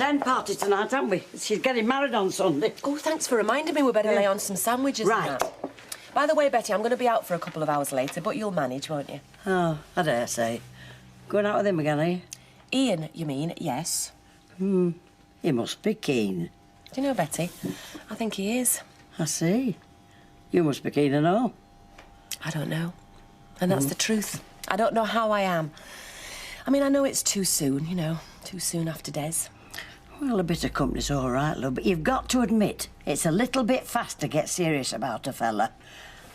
Den party tonight, haven't we? She's getting married on Sunday. Oh, thanks for reminding me. We better lay on some sandwiches and Right. that. By the way, Betty, I'm going to be out for a couple of hours later, but you'll manage, won't you? Oh, I dare say. Going out with him again, are you? Ian, you mean? Yes. He must be keen. Do you know, Betty? I think he is. I see. You must be keen and all. I don't know. And that's the truth. I don't know how I am. I mean, I know it's too soon, you know, too soon after Des. Well, a bit of company's all right, love, but you've got to admit it's a little bit fast to get serious about a fella.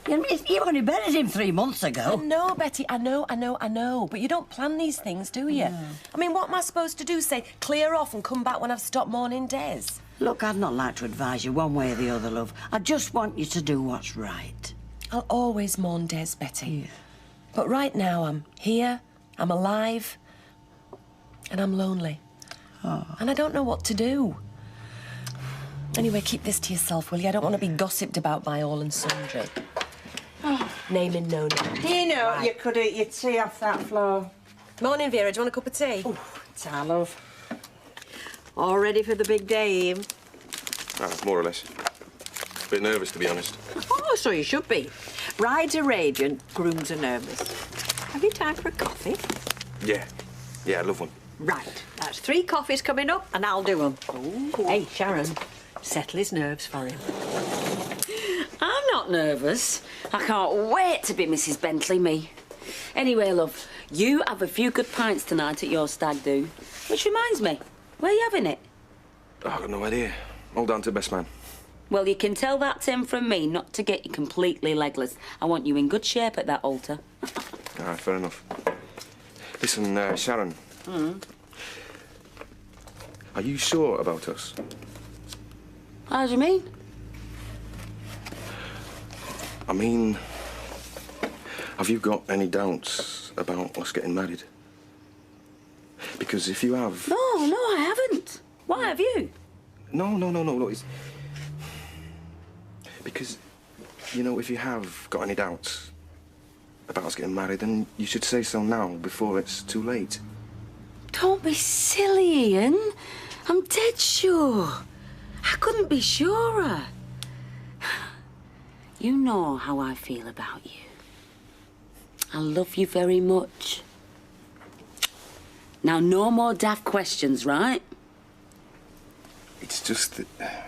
You only buried him 3 months ago. I know, Betty, I know. But you don't plan these things, do you? No. I mean, what am I supposed to do? Say, clear off and come back when I've stopped mourning Des? Look, I'd not like to advise you one way or the other, love. I just want you to do what's right. I'll always mourn Des, Betty. But right now, I'm here, I'm alive, and I'm lonely. Oh. And I don't know what to do. Anyway, keep this to yourself, will you? I don't want to be gossiped about by all and sundry. Oh. Naming no names. You know, you could eat your tea off that floor. Morning, Vera. Do you want a cup of tea? Oh, ta, love. All ready for the big day, Ian? More or less. A bit nervous, to be honest. Oh, so you should be. Brides are radiant, grooms are nervous. Have you time for a coffee? Yeah, I'd love one. Right, that's 3 coffees coming up, and I'll do them. Hey, Sharon, settle his nerves for him. I'm not nervous. I can't wait to be Mrs. Bentley, me. Anyway, love, you have a few good pints tonight at your stag do. Which reminds me, where are you having it? Oh, I've got no idea. All down to best man. Well, you can tell that Tim from me not to get you completely legless. I want you in good shape at that altar. All right, fair enough. Listen, Sharon. Are you sure about us? How do you mean? I mean, have you got any doubts about us getting married? Because if you have... No, I haven't. Why have you? No. Look, it's... Because, you know, if you have got any doubts about us getting married, then you should say so now, before it's too late. Don't be silly, Ian. I'm dead sure. I couldn't be surer. You know how I feel about you. I love you very much. Now, no more daft questions, right? It's just that...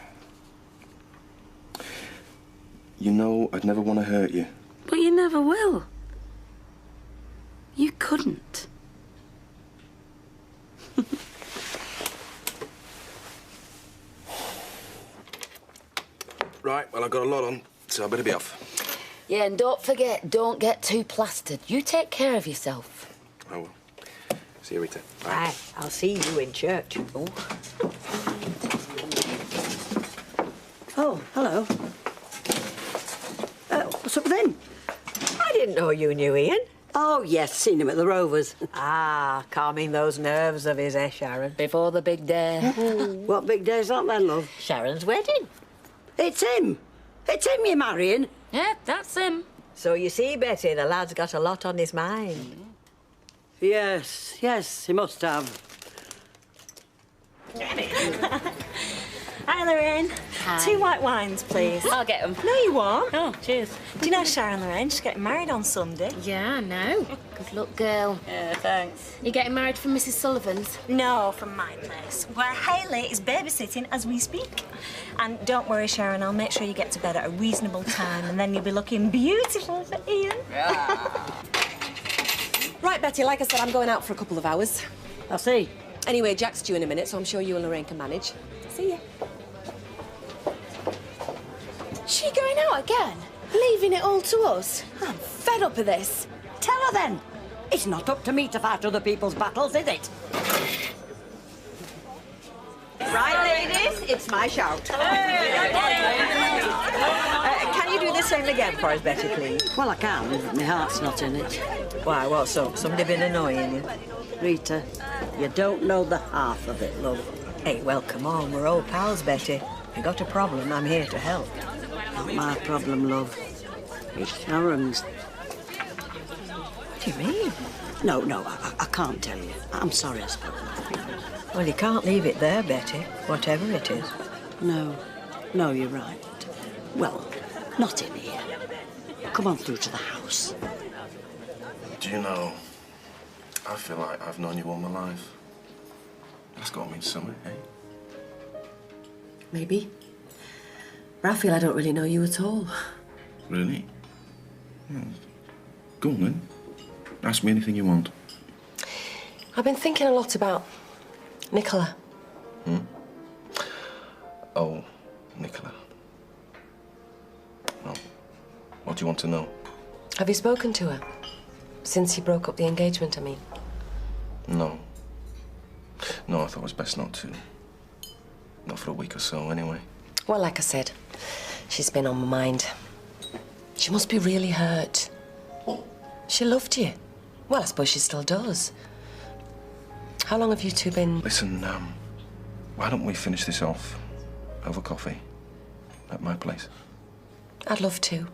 You know, I'd never want to hurt you. But you never will. You couldn't. Right, well, I've got a lot on, so I better be off. Yeah, and don't forget, don't get too plastered. You take care of yourself. I will. See you, Rita. Bye. Aye, I'll see you in church. Oh, hello. What's up with him? I didn't know you knew Ian. Oh, yes, seen him at the Rovers. Calming those nerves of his, Sharon? Before the big day. What big day's that then, love? Sharon's wedding. It's him. It's him you're marrying. Yeah, that's him. So you see, Betty, the lad's got a lot on his mind. Yes, he must have. Hi, Lorraine. Hi. 2 white wines, please. I'll get them. No, you won't. Oh, cheers. Do you know Sharon, Lorraine? She's getting married on Sunday. Yeah, I know. Good luck, girl. Yeah, thanks. You're getting married from Mrs. Sullivan's? No, from my place, where Hayley is babysitting as we speak. And don't worry, Sharon, I'll make sure you get to bed at a reasonable time, and then you'll be looking beautiful for Ian. Right, Betty, like I said, I'm going out for a couple of hours. I see. Anyway, Jack's due in a minute, so I'm sure you and Lorraine can manage. See ya. She going out again? Leaving it all to us? I'm fed up with this. Tell her then. It's not up to me to fight other people's battles, is it? Right, ladies, it's my shout. Can you do the same again for us, Betty, please? Well, I can, but my heart's not in it. Why, what's up? Somebody been annoying you? Rita, you don't know the half of it, love. Hey, well, come on, we're old pals, Betty. If you got a problem, I'm here to help. Not my problem, love. It's Sharon's. What do you mean? No, I can't tell you. I'm sorry I spoke. Well, you can't leave it there, Betty, whatever it is. No, no, you're right. Well, not in here. Come on through to the house. Do you know, I feel like I've known you all my life. That's got to mean something, eh? Maybe. But I feel I don't really know you at all. Really? Yeah. Go on, then. Ask me anything you want. I've been thinking a lot about Nicola. Oh, Nicola. Well, what do you want to know? Have you spoken to her? Since you broke up the engagement, I mean. No. No, I thought it was best not to. Not for a week or so, anyway. Well, like I said, she's been on my mind. She must be really hurt. She loved you. Well, I suppose she still does. How long have you two been... Listen, why don't we finish this off over coffee at my place? I'd love to,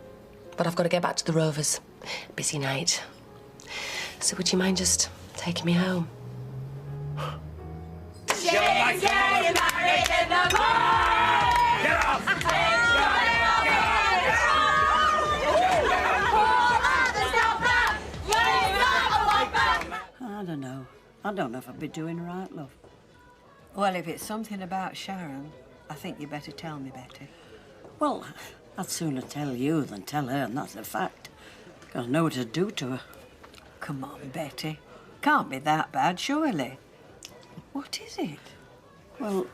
but I've got to get back to the Rovers. Busy night. So would you mind just taking me home? I don't know if I'd be doing right, love. Well, if it's something about Sharon, I think you better tell me, Betty. Well, I'd sooner tell you than tell her, and that's a fact. 'Cause I know what to do to her. Come on, Betty. Can't be that bad, surely. What is it? Well,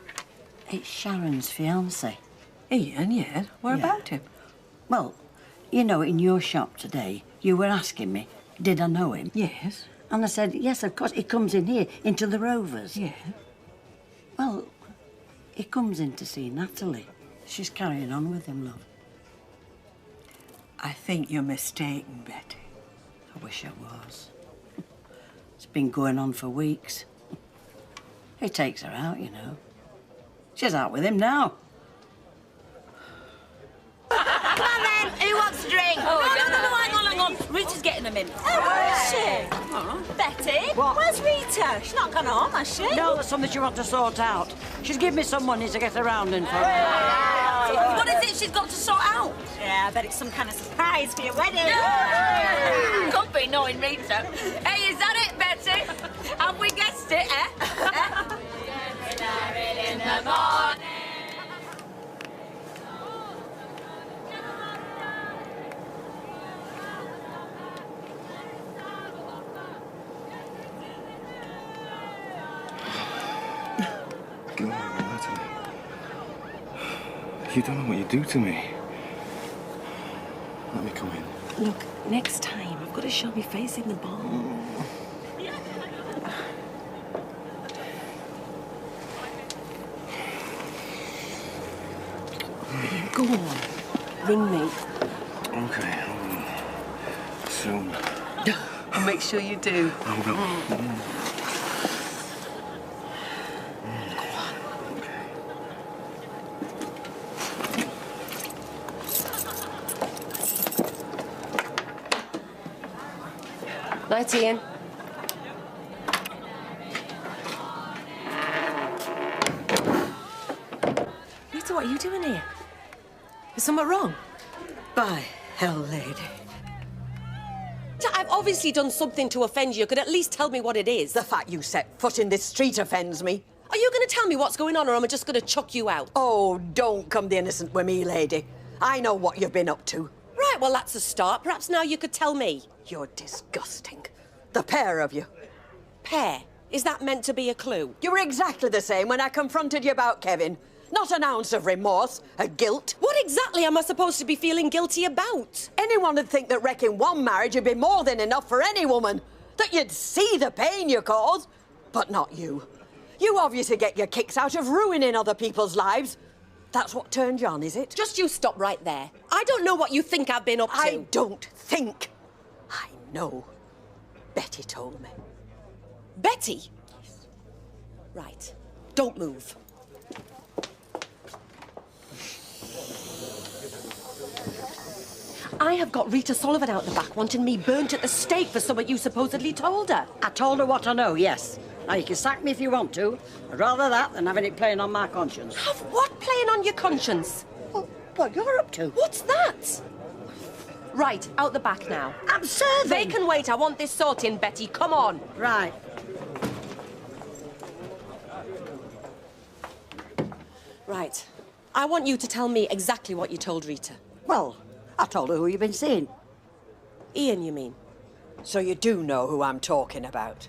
it's Sharon's fiancé. Ian, yes. What Yeah. about him? Well, you know, in your shop today, you were asking me, did I know him? Yes. And I said, yes, of course, he comes in here, into the Rovers. Yeah. Well, he comes in to see Natalie. She's carrying on with him, love. I think you're mistaken, Betty. I wish I was. It's been going on for weeks. He takes her out, you know. She's out with him now. Come on then, who wants a drink? Hang on. Rita's getting them in. Oh, where is she? Betty? What? Where's Rita? She's not gone home, has she? No, there's something she wants to sort out. She's given me some money to get around in for her. What is it she's got to sort out? Yeah, I bet it's some kind of surprise for your wedding. Could be knowing Rita. Hey, is that it, Betty? Have we guessed it, eh? In the morning. Go on, Natalie. You don't know what you do to me. Let me come in. Look, next time, I've got to show my face in the bar. Go on. Ring me. Okay, soon. I'll make sure you do. I will. Night, Ian. Rita, what are you doing here? Is something wrong? By hell, lady. I've obviously done something to offend you. You could at least tell me what it is. The fact you set foot in this street offends me. Are you going to tell me what's going on, or am I just going to chuck you out? Oh, don't come the innocent with me, lady. I know what you've been up to. Right, well, that's a start. Perhaps now you could tell me. You're disgusting. The pair of you. Pair? Is that meant to be a clue? You were exactly the same when I confronted you about Kevin. Not an ounce of remorse, a guilt. What exactly am I supposed to be feeling guilty about? Anyone would think that wrecking one marriage would be more than enough for any woman. That you'd see the pain you cause. But not you. You obviously get your kicks out of ruining other people's lives. That's what turned you on, is it? Just you stop right there. I don't know what you think I've been up to. I don't think. I know. Betty told me. Betty? Right. Don't move. I have got Rita Sullivan out the back wanting me burnt at the stake for something you supposedly told her. I told her what I know, yes. Now, you can sack me if you want to. I'd rather that than having it playing on my conscience. Have what playing on your conscience? Well, what you're up to? What's that? Right, out the back now. I'm serving. They can wait. I want this sorting, Betty. Come on. Right. Right. I want you to tell me exactly what you told Rita. Well, I told her who you've been seeing. Ian, you mean? So you do know who I'm talking about?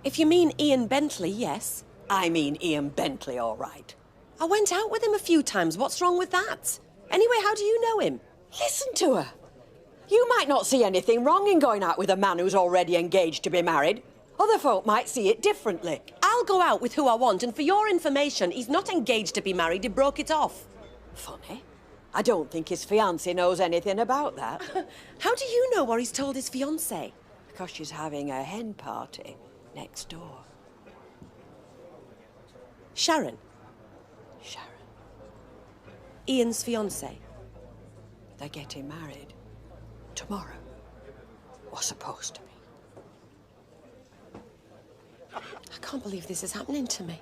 If you mean Ian Bentley, yes. I mean Ian Bentley, all right. I went out with him a few times. What's wrong with that? Anyway, how do you know him? Listen to her. You might not see anything wrong in going out with a man who's already engaged to be married. Other folk might see it differently. I'll go out with who I want, and for your information, he's not engaged to be married. He broke it off. Funny. I don't think his fiancée knows anything about that. How do you know what he's told his fiancée? Because she's having a hen party next door. Sharon, Sharon, Ian's fiancée. they're getting married tomorrow. Or supposed to be. I can't believe this is happening to me.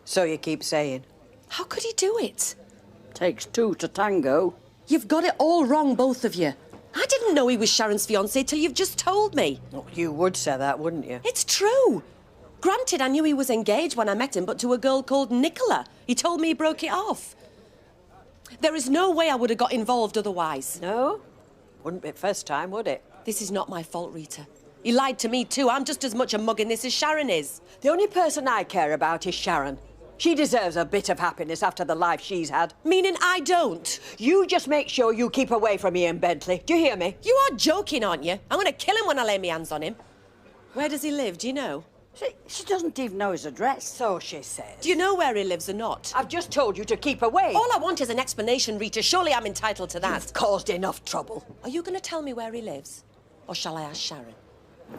So you keep saying. How could he do it? Takes two to tango. You've got it all wrong, both of you. I didn't know he was Sharon's fiancé till you've just told me. Oh, you would say that, wouldn't you? It's true. Granted, I knew he was engaged when I met him, but to a girl called Nicola. He told me he broke it off. There is no way I would have got involved otherwise. No? Wouldn't be first time, would it? This is not my fault, Rita. He lied to me too. I'm just as much a mug in this as Sharon is. The only person I care about is Sharon. She deserves a bit of happiness after the life she's had. Meaning I don't. You just make sure you keep away from Ian Bentley. Do you hear me? You are joking, aren't you? I'm going to kill him when I lay my hands on him. Where does he live? Do you know? She doesn't even know his address. So she says. Do you know where he lives or not? I've just told you to keep away. All I want is an explanation, Rita. Surely I'm entitled to that. You've caused enough trouble. Are you going to tell me where he lives? Or shall I ask Sharon?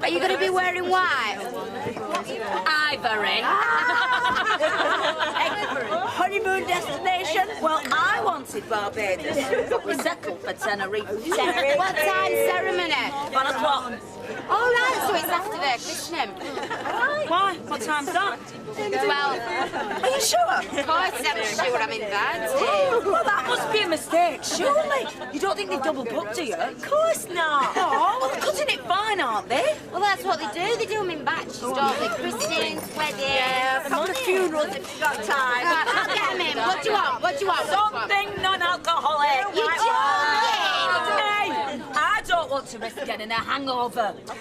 Are you going to be wearing white? Ivory. Honeymoon destination? Well, I wanted Barbados, but we settled for Tenerife. What time ceremony? 1 o'clock. All right, so it's after their christening. Why? What time's that? 12. Are you sure? Of course, I'm sure I'm invited. Well, that must be a mistake, surely. You don't think they've double booked, do you? Of course not. Oh, well, they're cutting it fine, aren't they? Well, that's what they do. They do them in batches, don't they? Christenings, weddings. Yeah, proper funerals if you've got time. Right, I'll get them in. What do you want? What do you want? Something non-alcoholic. You Right, joking? Hey, I don't want to risk getting a hangover. It's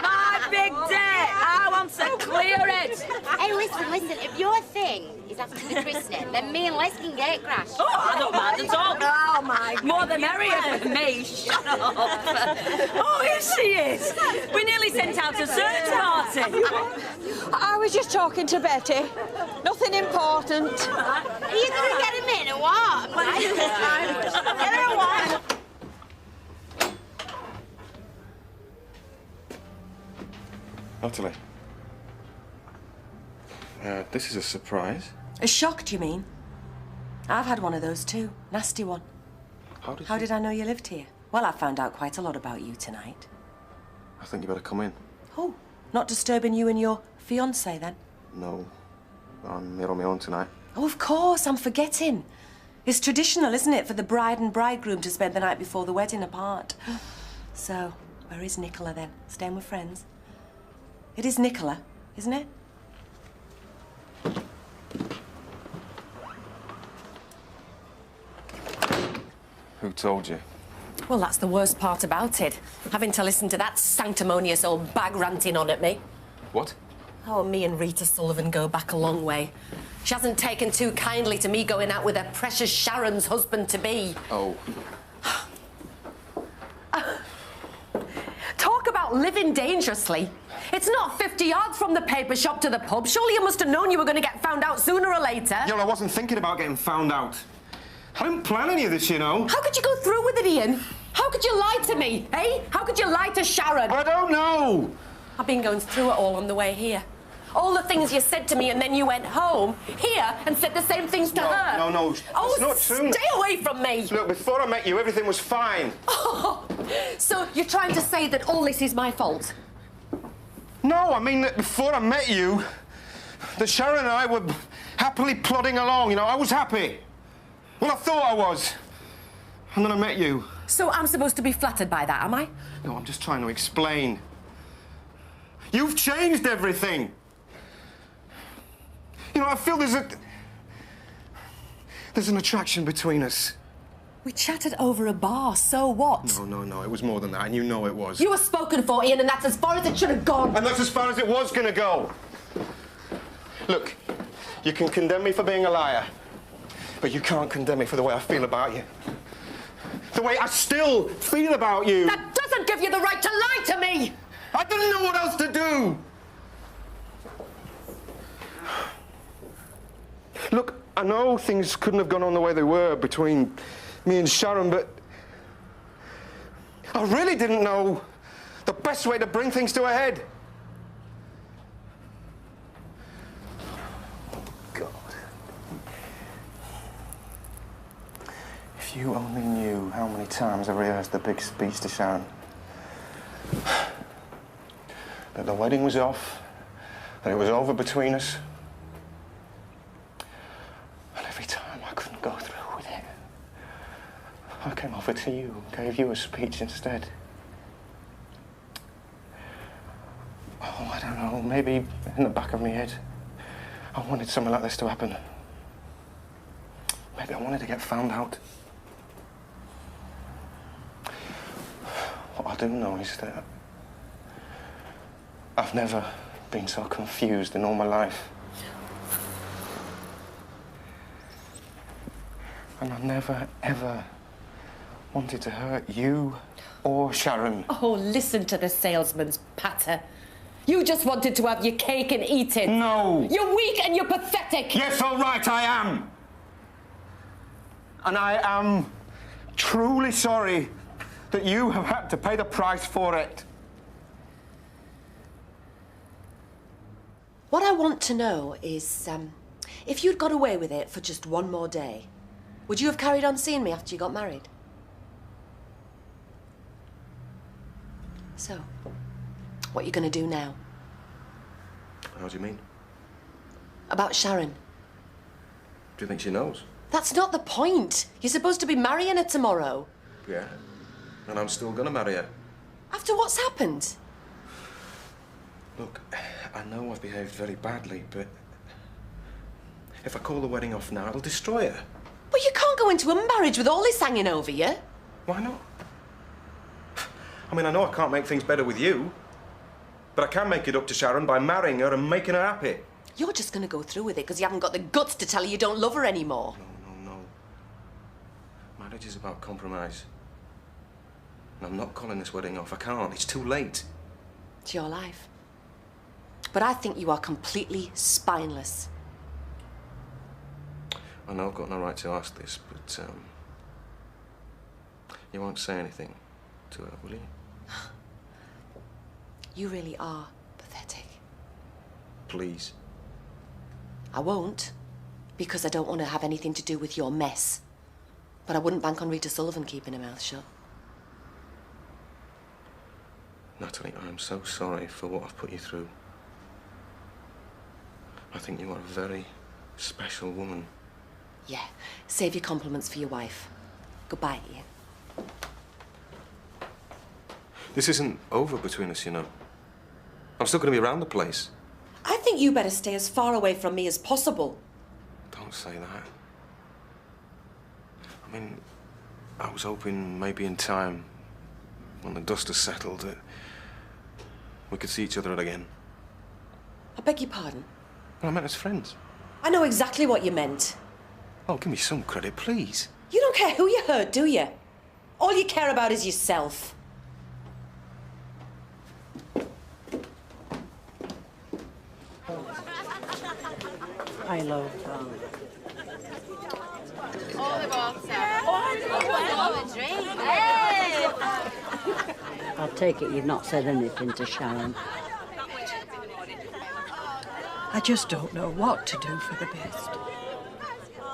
my big day. I want to clear it. Hey, listen. If your thing is after the christening, then me and Les can gate crash. Oh, I don't mind at all. Oh, my God. More the merrier for me. Shut up. Oh, here she is. We nearly sent out a search party. I was just talking to Betty. Nothing important. Are you going to get him in or what? Get her a what? Natalie. This is a surprise. A shock, you mean? I've had one of those too. Nasty one. How did I know you lived here? Well, I found out quite a lot about you tonight. I think you better come in. Oh, not disturbing you and your fiancé then? No, I'm here on my own tonight. Oh, of course, I'm forgetting. It's traditional, isn't it, for the bride and bridegroom to spend the night before the wedding apart. So, where is Nicola then? Staying with friends? It is Nicola, isn't it? Who told you? Well, that's the worst part about it. Having to listen to that sanctimonious old bag ranting on at me. What? Oh, me and Rita Sullivan go back a long way. She hasn't taken too kindly to me going out with her precious Sharon's husband-to-be. Oh. Talk about living dangerously. It's not 50 yards from the paper shop to the pub. Surely you must have known you were going to get found out sooner or later. Yeah, well, I wasn't thinking about getting found out. I didn't plan any of this, you know. How could you go through with it, Ian? How could you lie to me, eh? How could you lie to Sharon? I don't know. I've been going through it all on the way here. All the things you said to me and then you went home here and said the same things to her. No, Oh, it's not true. Stay away from me. Look, before I met you, everything was fine. Oh, so you're trying to say that all this is my fault? No, I mean that before I met you, that Sharon and I were happily plodding along, you know. I was happy. Well, I thought I was. And then I met you. So I'm supposed to be flattered by that, am I? No, I'm just trying to explain. You've changed everything. You know, I feel there's an attraction between us. We chatted over a bar, so what? No, it was more than that, and you know it was. You were spoken for, Ian, and that's as far as it should have gone. And that's as far as it was gonna go. Look, you can condemn me for being a liar, but you can't condemn me for the way I feel about you. The way I still feel about you. That doesn't give you the right to lie to me! I didn't know what else to do. Look, I know things couldn't have gone on the way they were between me and Sharon, but I really didn't know the best way to bring things to a head. God. If you only knew how many times I rehearsed the big speech to Sharon. That the wedding was off, that it was over between us. And every time I couldn't go through with it, I came over to you and gave you a speech instead. Oh, I don't know, maybe in the back of my head, I wanted something like this to happen. Maybe I wanted to get found out. What I do know is that I've never been so confused in all my life. And I never, ever wanted to hurt you or Sharon. Oh, listen to the salesman's patter. You just wanted to have your cake and eat it. No. You're weak and you're pathetic. Yes, all right, I am. And I am truly sorry that you have had to pay the price for it. What I want to know is, if you'd got away with it for just one more day, would you have carried on seeing me after you got married? So, what are you going to do now? How do you mean? About Sharon. Do you think she knows? That's not the point. You're supposed to be marrying her tomorrow. Yeah. And I'm still gonna marry her. After what's happened? Look, I know I've behaved very badly, but if I call the wedding off now, it'll destroy her. But you can't go into a marriage with all this hanging over you. Why not? I mean, I know I can't make things better with you, but I can make it up to Sharon by marrying her and making her happy. You're just going to go through with it because you haven't got the guts to tell her you don't love her anymore. No. Marriage is about compromise. And I'm not calling this wedding off. I can't. It's too late. It's your life. But I think you are completely spineless. I know I've got no right to ask this, but you won't say anything to her, will you? You really are pathetic. Please. I won't, because I don't want to have anything to do with your mess. But I wouldn't bank on Rita Sullivan keeping her mouth shut. Natalie, I'm so sorry for what I've put you through. I think you are a very special woman. Yeah, save your compliments for your wife. Goodbye, Ian. This isn't over between us, you know. I'm still going to be around the place. I think you better stay as far away from me as possible. Don't say that. I mean, I was hoping maybe in time, when the dust has settled, that we could see each other again. I beg your pardon? Well, I meant as friends. I know exactly what you meant. Oh, give me some credit, please. You don't care who you hurt, do you? All you care about is yourself. I love I'll take it you've not said anything to Sharon. I just don't know what to do for the best.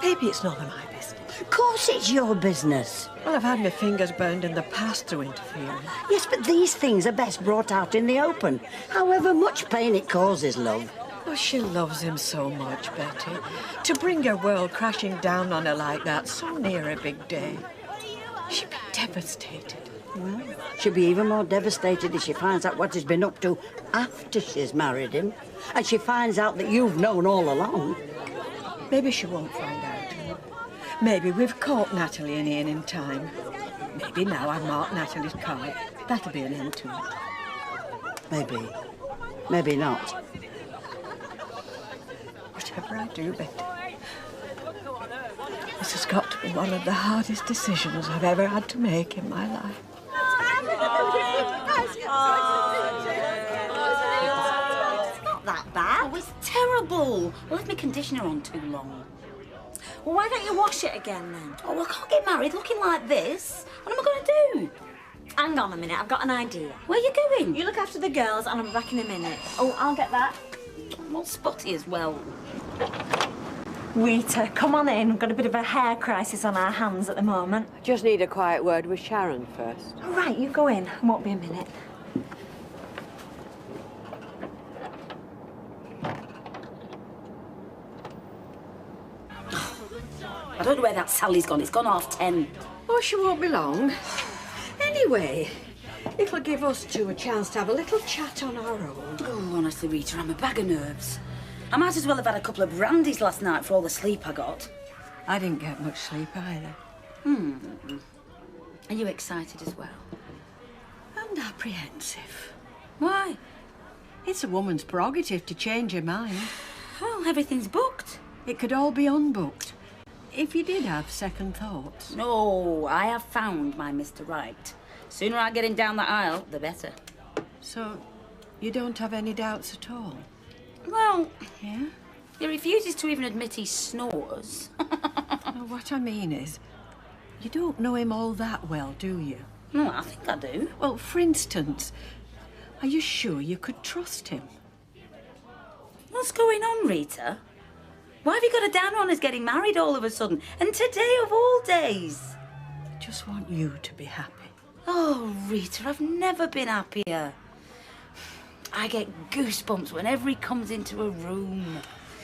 Maybe it's none of my business. Of course it's your business. Well, I've had my fingers burned in the past through interfering. Yes, but these things are best brought out in the open, however much pain it causes, love. Oh, she loves him so much, Betty. To bring her world crashing down on her like that, so near a big day. She'd be devastated. Well, she'll be even more devastated if she finds out what he's been up to after she's married him. And she finds out that you've known all along. Maybe she won't find out. Maybe we've caught Natalie and Ian in time. Maybe now I've marked Natalie's card. That'll be an end to it. Maybe. Maybe not. Whatever I do, Betty, this has got to be one of the hardest decisions I've ever had to make in my life. Not that bad. Oh, it's terrible. I left my conditioner on too long. Well, why don't you wash it again, then? Oh, I can't get married looking like this. What am I going to do? Hang on a minute, I've got an idea. Where are you going? You look after the girls and I'll be back in a minute. Oh, I'll get that. I'm all spotty as well. Rita, come on in. We've got a bit of a hair crisis on our hands at the moment. Just need a quiet word with Sharon first. All right, you go in. Won't be a minute. I don't know where that Sally's gone. It's gone 10:30. Oh, she won't be long. Anyway, it'll give us two a chance to have a little chat on our own. Oh, honestly, Rita, I'm a bag of nerves. I might as well have had a couple of brandies last night for all the sleep I got. I didn't get much sleep either. Are you excited as well? And apprehensive. Why? It's a woman's prerogative to change her mind. Well, everything's booked. It could all be unbooked. If you did have second thoughts. No, I have found my Mr. Right. Sooner I get him down the aisle, the better. So, you don't have any doubts at all? Well, Yeah? he refuses to even admit he snores. Well, what I mean is, you don't know him all that well, do you? No, I think I do. Well, for instance, are you sure you could trust him? What's going on, Rita? Why have you got a down on us getting married all of a sudden? And today of all days? I just want you to be happy. Oh, Rita, I've never been happier. I get goosebumps whenever he comes into a room.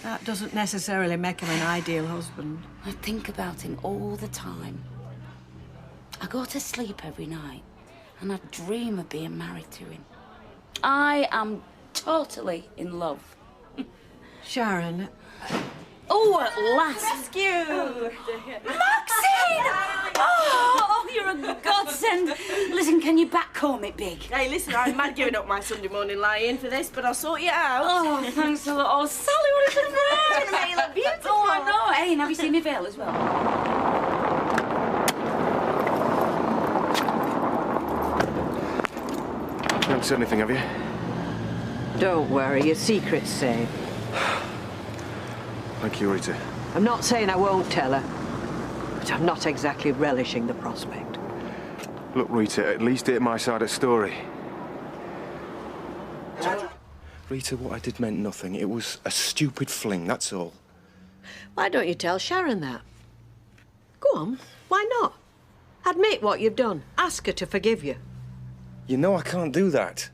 That doesn't necessarily make him an ideal husband. I think about him all the time. I go to sleep every night and I dream of being married to him. I am totally in love. Sharon, Oh, at last! Rescue! Maxine! Oh, you're a godsend. Listen, can you backcomb it big? Hey, listen, I'm mad giving up my Sunday morning lie-in for this, but I'll sort you out. Oh, thanks a lot. Oh, Sally, what a surprise! Make you look beautiful. Oh, I know. Hey, and have you seen my veil as well? You haven't said anything, have you? don't worry, your secret's safe. Thank you, Rita. I'm not saying I won't tell her, but I'm not exactly relishing the prospect. Look, Rita, at least hear my side of the story. Rita, what I did meant nothing. It was a stupid fling, that's all. Why don't you tell Sharon that? Go on, why not? Admit what you've done. Ask her to forgive you. You know I can't do that.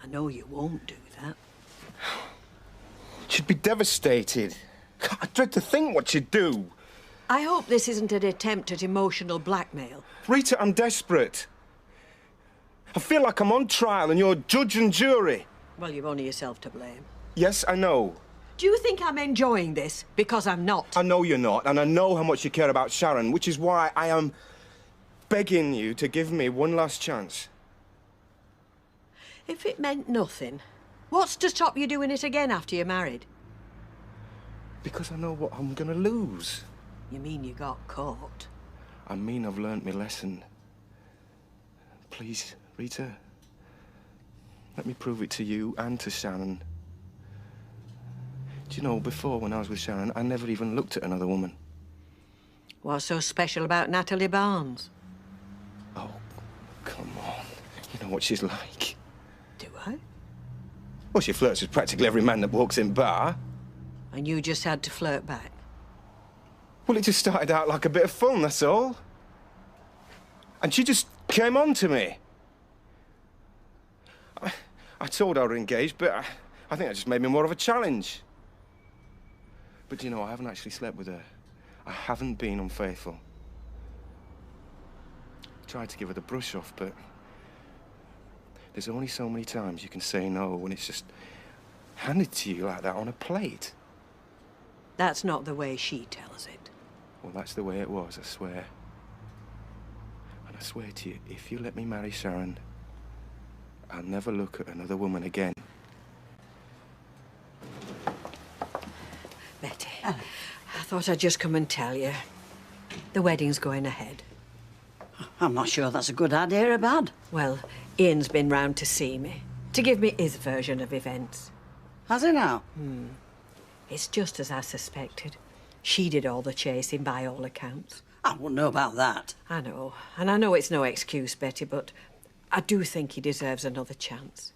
I know you won't do that. She'd be devastated. I dread to think what she'd do. I hope this isn't an attempt at emotional blackmail. Rita, I'm desperate. I feel like I'm on trial and you're judge and jury. Well, you've only yourself to blame. Yes, I know. Do you think I'm enjoying this? Because I'm not. I know you're not, and I know how much you care about Sharon, which is why I am begging you to give me one last chance. If it meant nothing, what's to stop you doing it again after you're married? Because I know what I'm gonna lose. You mean you got caught? I mean I've learnt my lesson. Please, Rita, let me prove it to you and to Sharon. Do you know, before, when I was with Sharon, I never even looked at another woman. What's so special about Natalie Barnes? Oh, come on. You know what she's like. Do I? Well, she flirts with practically every man that walks in bar. And you just had to flirt back? Well, it just started out like a bit of fun, that's all. And she just came on to me. I told her I was engaged, but I think that just made me more of a challenge. But you know, I haven't actually slept with her. I haven't been unfaithful. Tried to give her the brush off, but there's only so many times you can say no when it's just handed to you like that on a plate. That's not the way she tells it. Well, that's the way it was, I swear. And I swear to you, if you let me marry Sharon, I'll never look at another woman again. Betty, I thought I'd just come and tell you. The wedding's going ahead. I'm not sure that's a good idea or bad. Well, Ian's been round to see me, to give me his version of events. Has he now? It's just as I suspected. She did all the chasing by all accounts. I wouldn't know about that. I know, and I know it's no excuse, Betty, but I do think he deserves another chance.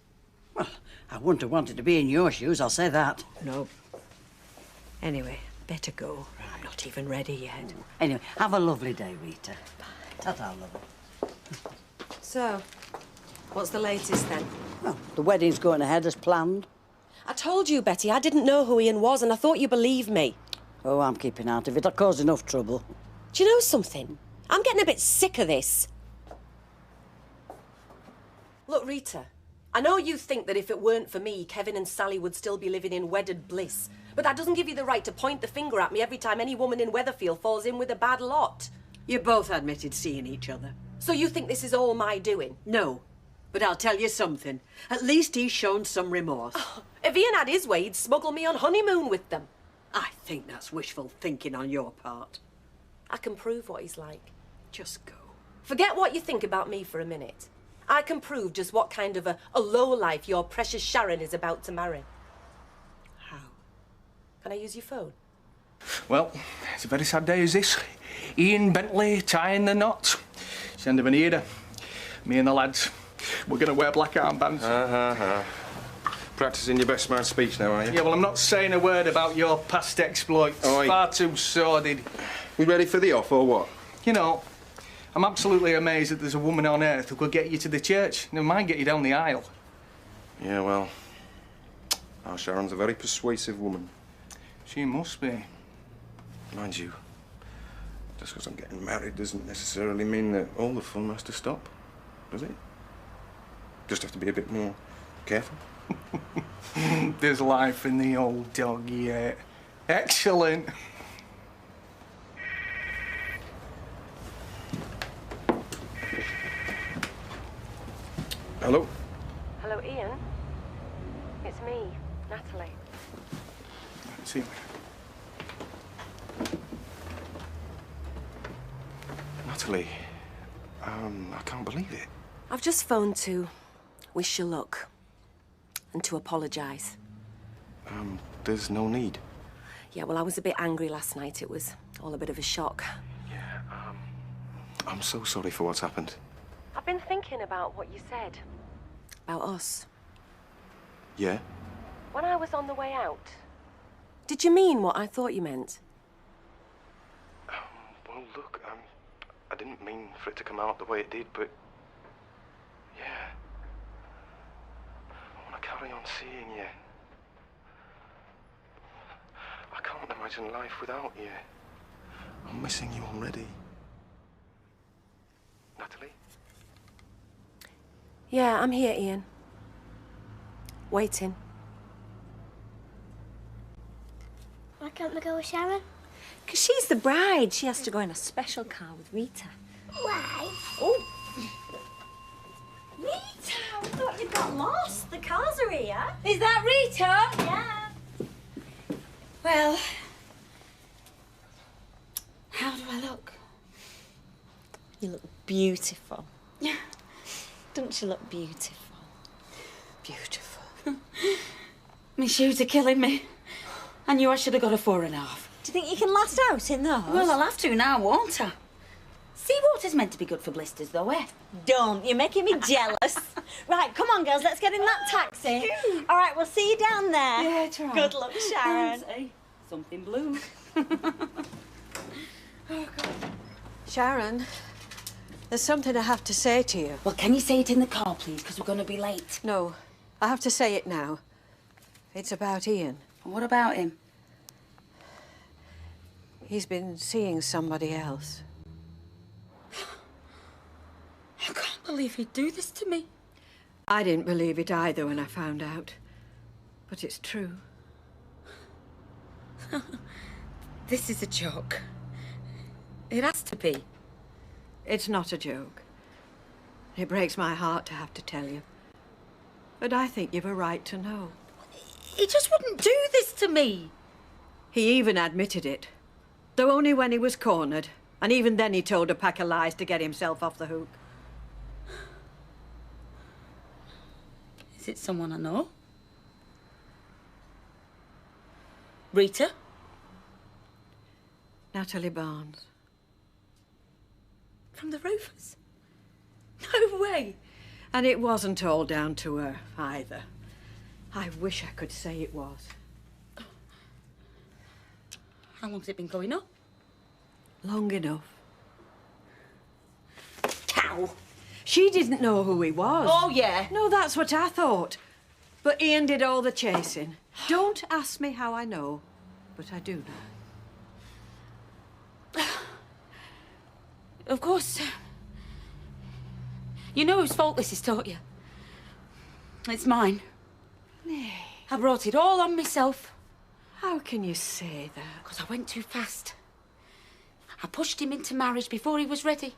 Well, I wouldn't have wanted to be in your shoes, I'll say that. No. Anyway, better go. I'm not even ready yet. Anyway, have a lovely day, Rita. Ta-ta, love. So, what's the latest then? Well, the wedding's going ahead as planned. I told you, Betty, I didn't know who Ian was and I thought you believed me. Oh, I'm keeping out of it. I caused enough trouble. Do you know something? I'm getting a bit sick of this. Look, Rita, I know you think that if it weren't for me, Kevin and Sally would still be living in wedded bliss. But that doesn't give you the right to point the finger at me every time any woman in Weatherfield falls in with a bad lot. You both admitted seeing each other. So you think this is all my doing? No, but I'll tell you something. At least he's shown some remorse. Oh, if Ian had his way, he'd smuggle me on honeymoon with them. I think that's wishful thinking on your part. I can prove what he's like. Just go. Forget what you think about me for a minute. I can prove just what kind of a lowlife your precious Sharon is about to marry. How? Can I use your phone? Well, it's a very sad day, is this? Ian Bentley tying the knot. It's the end of an era. Me and the lads, we're going to wear black armbands. Practising your best man speech now, are you? Yeah, well, I'm not saying a word about your past exploits. Oi. Far too sordid. We ready for the off, or what? You know, I'm absolutely amazed that there's a woman on earth who could get you to the church. Never mind get you down the aisle. Yeah, well, our Sharon's a very persuasive woman. She must be. Mind you, just because I'm getting married doesn't necessarily mean that all the fun has to stop, does it? Just have to be a bit more careful. There's life in the old dog yet. Excellent. Hello? Hello, Ian. It's me, Natalie. See. Natalie, I can't believe it. I've just phoned to wish you luck and to apologise. There's no need. Yeah, well, I was a bit angry last night. It was all a bit of a shock. Yeah, I'm so sorry for what's happened. I've been thinking about what you said. About us. Yeah? When I was on the way out, did you mean what I thought you meant? Well, look, I didn't mean for it to come out the way it did, but... yeah. I want to carry on seeing you. I can't imagine life without you. I'm missing you already. Natalie? Yeah, I'm here, Ian. Waiting. Why can't we go with Sharon? Because she's the bride. She has to go in a special car with Rita. Why? Oh. Rita, I thought you got lost. The cars are here. Is that Rita? Yeah. Well, how do I look? You look beautiful. Don't you look beautiful? Beautiful. My shoes are killing me. I knew I should have got a 4.5. Do you think you can last out in those? Well, I'll have to now, won't I? Seawater's meant to be good for blisters, though, eh? Don't. You're making me jealous. Right, come on, girls. Let's get in that taxi. All right, we'll see you down there. Yeah, try. Good luck, Sharon. Thanks, eh? Something blue. Sharon, there's something I have to say to you. Well, can you say it in the car, please? Because we're going to be late. No, I have to say it now. It's about Ian. What about him? He's been seeing somebody else. I can't believe he'd do this to me. I didn't believe it either when I found out. But it's true. This is a joke. It has to be. It's not a joke. It breaks my heart to have to tell you. But I think you've a right to know. He just wouldn't do this to me. He even admitted it. Though only when he was cornered. And even then he told a pack of lies to get himself off the hook. Is it someone I know? Rita? Natalie Barnes. From the Roofers? No way! And it wasn't all down to her, either. I wish I could say it was. How long's it been going on? Long enough. Cow! She didn't know who he was. Oh, yeah? No, that's what I thought. But Ian did all the chasing. Don't ask me how I know, but I do know. Of course. You know whose fault this is, don't you? It's mine. Nay. I brought it all on myself. How can you say that? Because I went too fast. I pushed him into marriage before he was ready.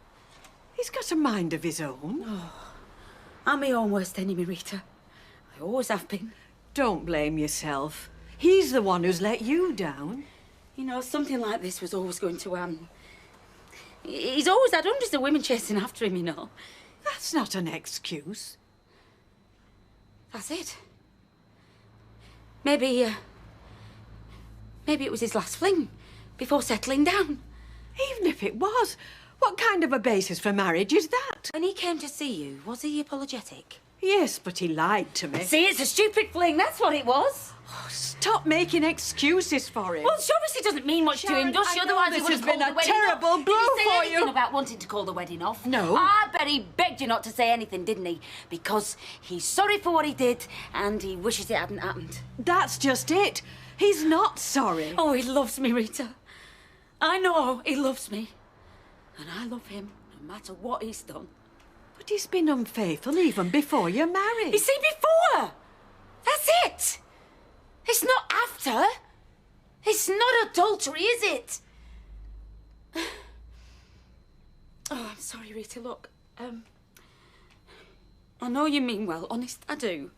He's got a mind of his own. Oh, I'm my own worst enemy, Rita. I always have been. Don't blame yourself. He's the one who's let you down. You know, something like this was always going to happen. He's always had hundreds of women chasing after him, you know. That's not an excuse. That's it. Maybe it was his last fling before settling down. Even if it was, what kind of a basis for marriage is that? When he came to see you, was he apologetic? Yes, but he lied to me. See, it's a stupid fling, that's what it was. Oh, stop making excuses for him. Well, she obviously doesn't mean much to him, does she? I know Otherwise, he this would has have been called a the wedding terrible off. blow Did he say for anything you. about wanting to call the wedding off? No. I bet he begged you not to say anything, didn't he? Because he's sorry for what he did and he wishes it hadn't happened. That's just it. He's not sorry. Oh, he loves me, Rita. I know he loves me. And I love him, no matter what he's done. But he's been unfaithful even before you're married. You see, before! That's it! It's not after. It's not adultery, is it? Oh, I'm sorry, Rita. Look, I know you mean well, honest, I do.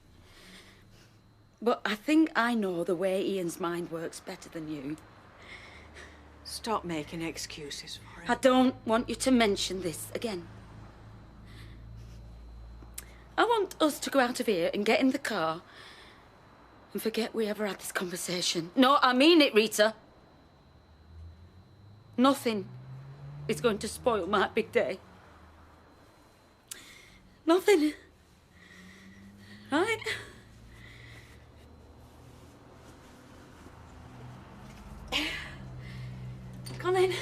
But I think I know the way Ian's mind works better than you. Stop making excuses for him. I don't want you to mention this again. I want us to go out of here and get in the car and forget we ever had this conversation. No, I mean it, Rita. Nothing is going to spoil my big day. Nothing. Right? Come on in.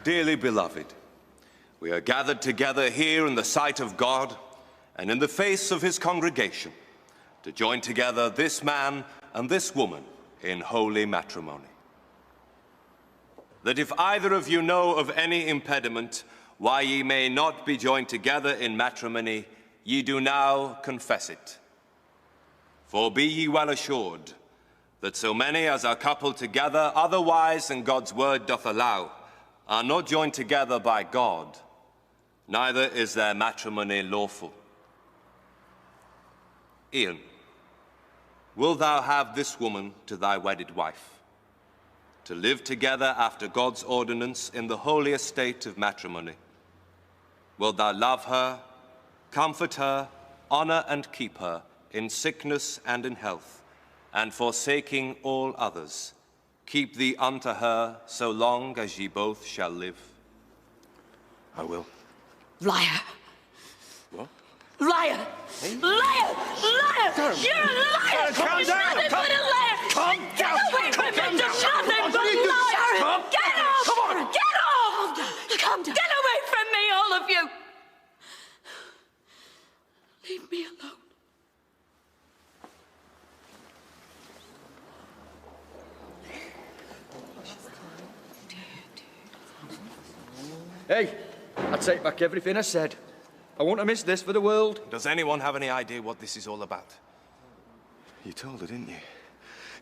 dearly beloved, we are gathered together here in the sight of God and in the face of his congregation to join together this man and this woman in holy matrimony. That if either of you know of any impediment why ye may not be joined together in matrimony, ye do now confess it. For be ye well assured that so many as are coupled together otherwise than God's word doth allow are not joined together by God, neither is their matrimony lawful. Ian, wilt thou have this woman to thy wedded wife, to live together after God's ordinance in the holy estate of matrimony? Wilt thou love her, comfort her, honor and keep her in sickness and in health, and forsaking all others, keep thee unto her so long as ye both shall live? I will. Liar! What? Liar! Hey? Liar! Liar! Sharon. You're a liar! Calm You're down! nothing but a liar! Calm Get down! away from me! Calm You're down! nothing What but are you doing? liar! Sharon! Get off! Come on! Get off! Calm down! Get away from me, all of you! Leave me alone. Hey, I take back everything I said. I won't have missed this for the world. Does anyone have any idea what this is all about? You told her, didn't you?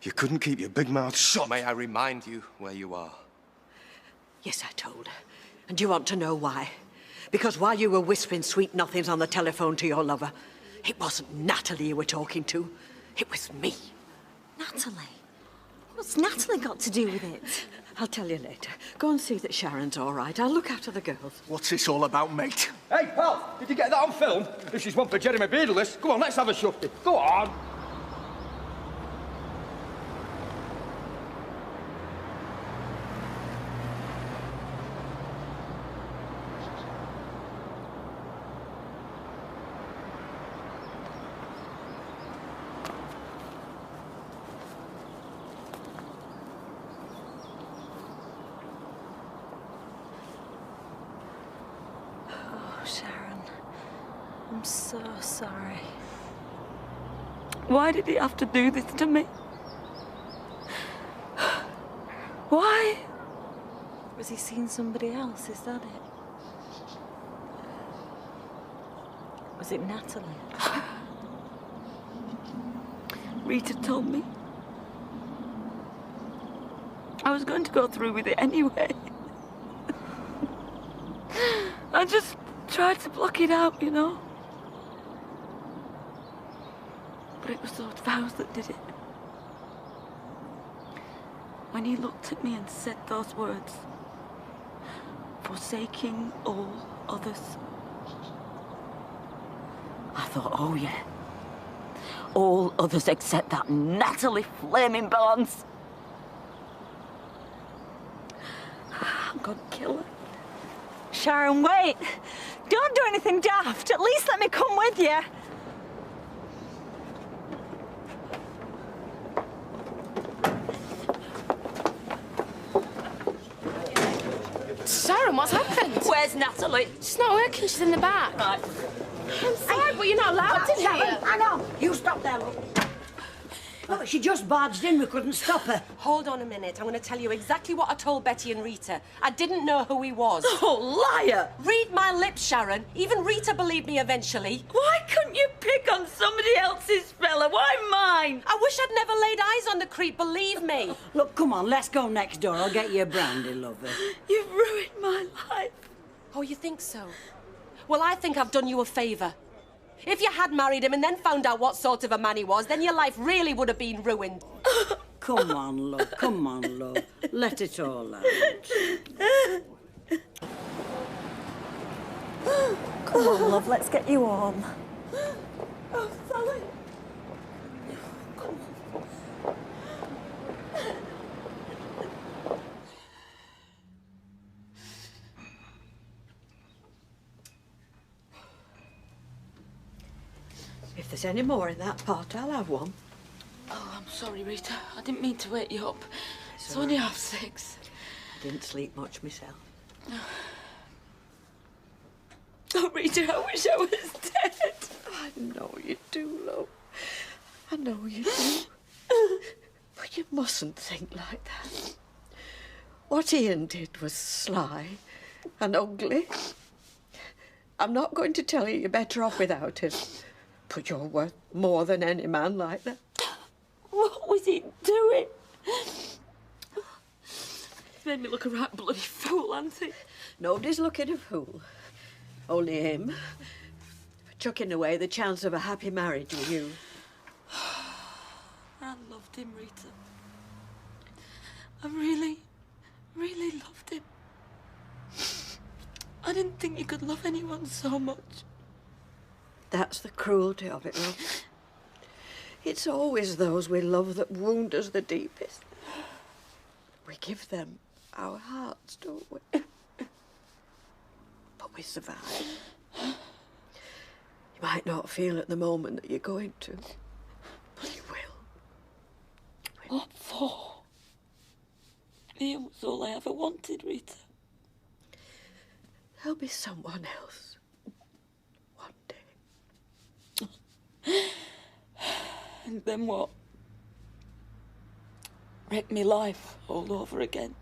You couldn't keep your big mouth shut. May I remind you where you are? Yes, I told her. And you want to know why? Because while you were whispering sweet nothings on the telephone to your lover, it wasn't Natalie you were talking to. It was me. Natalie? What's Natalie got to do with it? I'll tell you later. Go and see that Sharon's all right. I'll look after the girls. What's this all about, mate? Hey, pal, did you get that on film? If she's one for Jeremy Beardless, come on, let's have a shufty. Go on. Sharon, I'm so sorry. Why did he have to do this to me? Why? Was he seeing somebody else? Is that it? Was it Natalie? Rita told me. I was going to go through with it anyway. I just tried to block it out, you know. But it was those vows that did it. When he looked at me and said those words, forsaking all others, I thought, oh yeah, all others except that Natalie flaming Barnes. I'm gonna kill her. Sharon, wait! Don't do anything daft. At least let me come with you. Sharon, what's happened? Where's Natalie? She's not working, she's in the back. Right. I'm sorry, but you're not allowed in Sharon, here. hang on. You stop there, look. Look, she just barged in. We couldn't stop her. Hold on a minute. I'm going to tell you exactly what I told Betty and Rita. I didn't know who he was. Oh, liar! Read my lips, Sharon. Even Rita believed me eventually. Why couldn't you pick on somebody else's fella? Why mine? I wish I'd never laid eyes on the creep, believe me. Look, come on, let's go next door. I'll get you a brandy, lover. You've ruined my life. Oh, you think so? Well, I think I've done you a favour. If you had married him and then found out what sort of a man he was, then your life really would have been ruined. Come on, love. Come on, love. Let it all out. Come on, love, let's get you home. Oh, Sally. If there's any more in that pot, I'll have one. Oh, I'm sorry, Rita. I didn't mean to wake you up. It's only 6:30. I didn't sleep much myself. Oh, Rita, I wish I was dead. I know you do, love. I know you do. But you mustn't think like that. What Ian did was sly and ugly. I'm not going to tell you you're better off without him. But you're worth more than any man like that. What was he doing? He's made me look a right bloody fool, hasn't he? Nobody's looking a fool. Only him. For chucking away the chance of a happy marriage with you. I loved him, Rita. I really, really loved him. I didn't think you could love anyone so much. That's the cruelty of it, love. It's always those we love that wound us the deepest. We give them our hearts, don't we? But we survive. You might not feel at the moment that you're going to, but you will. What for? Ian was all I ever wanted, Rita. There'll be someone else. One day. And then what? Wreck me life all over again.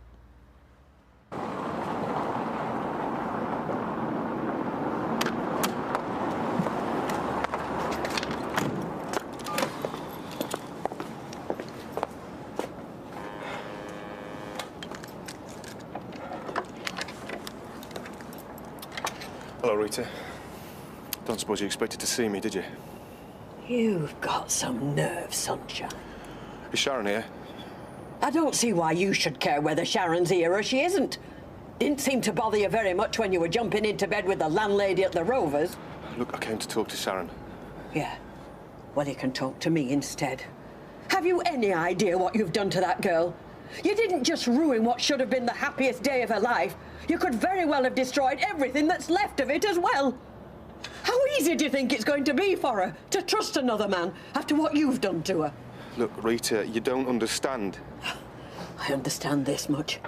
Hello, Rita. Don't suppose you expected to see me, did you? You've got some nerve, sunshine. Is Sharon here? I don't see why you should care whether Sharon's here or she isn't. Didn't seem to bother you very much when you were jumping into bed with the landlady at the Rovers. Look, I came to talk to Sharon. Yeah. Well, you can talk to me instead. Have you any idea what you've done to that girl? You didn't just ruin what should have been the happiest day of her life. You could very well have destroyed everything that's left of it as well. How easy do you think it's going to be for her to trust another man after what you've done to her? Look, Rita, you don't understand. I understand this much.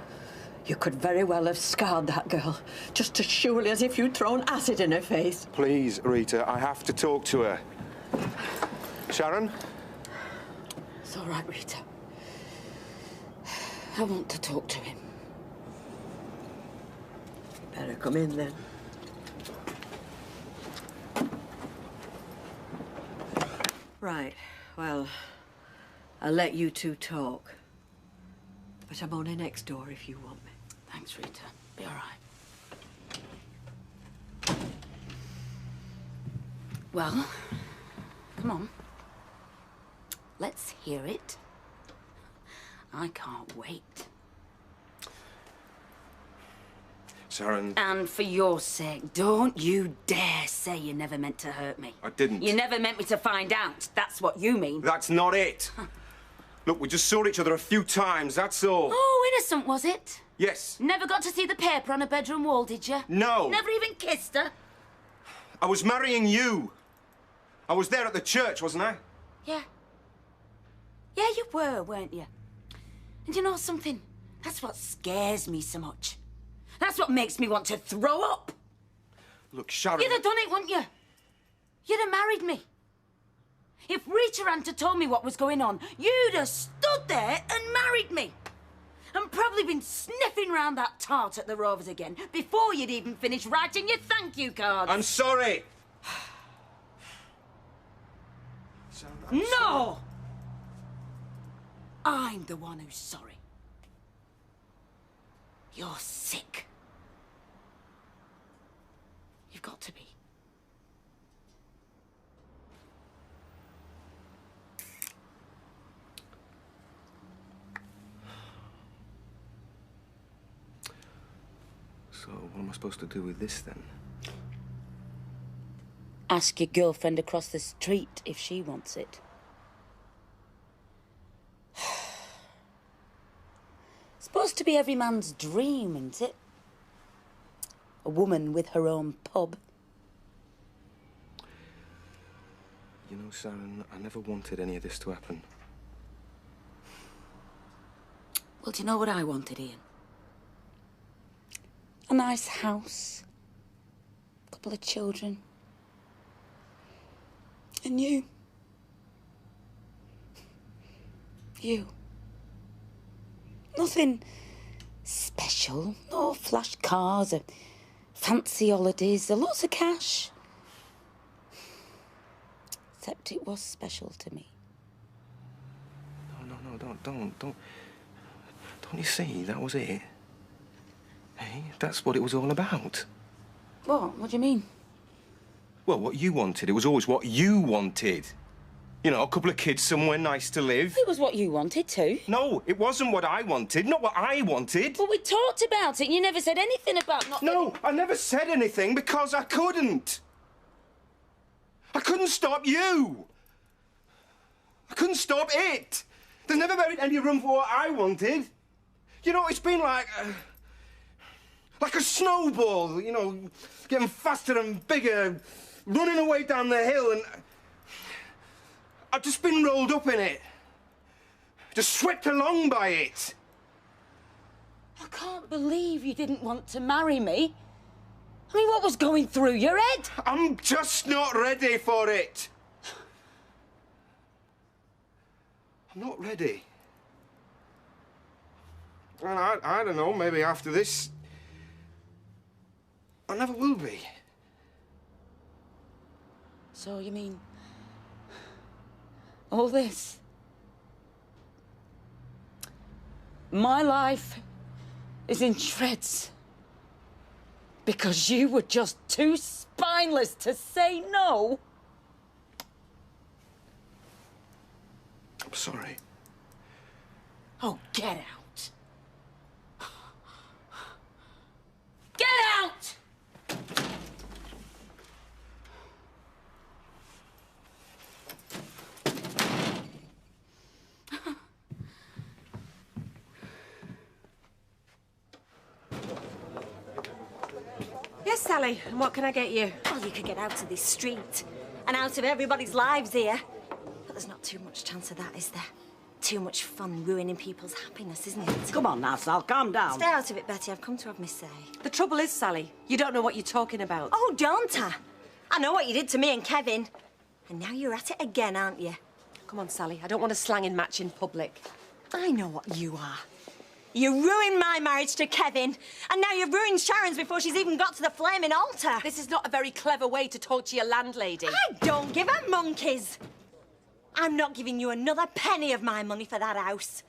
You could very well have scarred that girl, just as surely as if you'd thrown acid in her face. Please, Rita, I have to talk to her. Sharon? It's all right, Rita. I want to talk to him. Better come in, then. Right, well, I'll let you two talk. But I'm only next door if you want me. Thanks, Rita. Be all right. Well, come on. Let's hear it. I can't wait. Sharon... And for your sake, don't you dare say you never meant to hurt me. I didn't. You never meant me to find out. That's what you mean. That's not it. Look, we just saw each other a few times, that's all. Oh, innocent, was it? Yes. Never got to see the paper on her bedroom wall, did you? No. Never even kissed her? I was marrying you. I was there at the church, wasn't I? Yeah. Yeah, you were, weren't you? And you know something? That's what scares me so much. That's what makes me want to throw up. Look, Sharon... You'd have done it, wouldn't you? You'd have married me. If Rita hadn't told me what was going on, you'd have stood there and married me. And probably been sniffing round that tart at the Rovers again before you'd even finished writing your thank you cards. I'm sorry. Sharon, I'm No! sorry. I'm the one who's sorry. You're sick. You've got to be. So, what am I supposed to do with this, then? Ask your girlfriend across the street if she wants it. Supposed to be every man's dream, isn't it? A woman with her own pub. You know, Sharon, I never wanted any of this to happen. Well, do you know what I wanted, Ian? a nice house, a couple of children. And you. You. Nothing special. No flash cars or fancy holidays or lots of cash. Except it was special to me. No, don't you see, that was it? Hey, that's what it was all about. What? What do you mean? Well, what you wanted. It was always what you wanted. You know, a couple of kids, somewhere nice to live. It was what you wanted too. No, it wasn't what I wanted. Not what I wanted. But we talked about it and you never said anything about not... No, I never said anything because I couldn't. I couldn't stop you. I couldn't stop it. There's never been any room for what I wanted. You know, it's been like a snowball, you know, getting faster and bigger, running away down the hill, and I've just been rolled up in it. Just swept along by it. I can't believe you didn't want to marry me. I mean, what was going through your head? I'm just not ready for it. I'm not ready. And I don't know, maybe after this, I never will be. So you mean all this? My life is in shreds because you were just too spineless to say no? I'm sorry. Oh, get out. Get out! Yes, Sally, and what can I get you? Well, you could get out of this street and out of everybody's lives here. But there's not too much chance of that, is there? Too much fun ruining people's happiness, isn't it? Come on now, Sal, calm down. Stay out of it, Betty. I've come to have my say. The trouble is, Sally, you don't know what you're talking about. Oh, don't I? I know what you did to me and Kevin. And now you're at it again, aren't you? Come on, Sally, I don't want a slanging match in public. I know what you are. You ruined my marriage to Kevin, and now you've ruined Sharon's before she's even got to the flaming altar. This is not a very clever way to talk to your landlady. I don't give a monkeys. I'm not giving you another penny of my money for that house.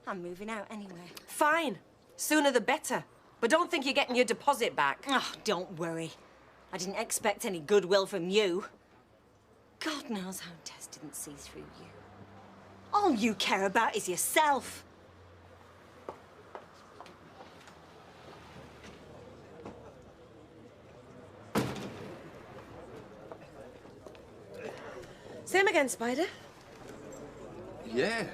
I'm moving out anyway. Fine. Sooner the better. But don't think you're getting your deposit back. Oh, don't worry. I didn't expect any goodwill from you. God knows how Tess didn't see through you. All you care about is yourself. Same again, Spider. Yeah.